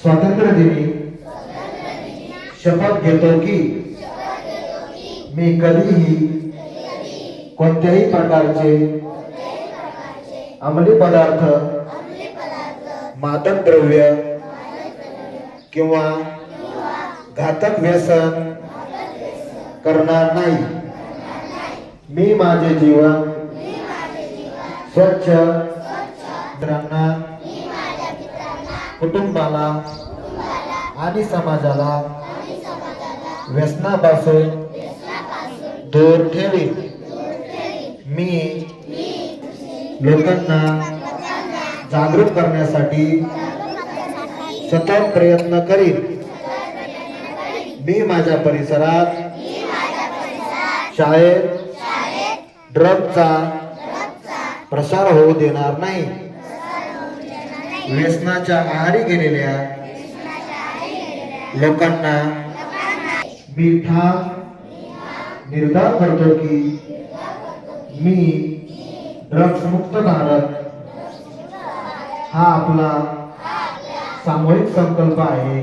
स्वातंत्र्य दिनी शपथ घेतो की मी कधीही कोणत्याही प्रकारचे अंमली पदार्थ, मादक द्रव्य किंवा घातक व्यसन करणार नाही। मी माझे जीवन स्वच्छ, मित्रांना, कुटुंबाला आणि समाजाला व्यसनापासून दूर ठेवीन। मी लोकांना जागरूक करण्यासाठी सतत प्रयत्न करीन। मी माझ्या परिसरात शाळेत ड्रग्जचा प्रसार होऊ देणार नाही। व्यसनाच्या आहारी गेलेल्या लोकांना मी ठाम निर्धार करतो की मी ड्रग्स मुक्त भारत हा आपला सामूहिक संकल्प आहे।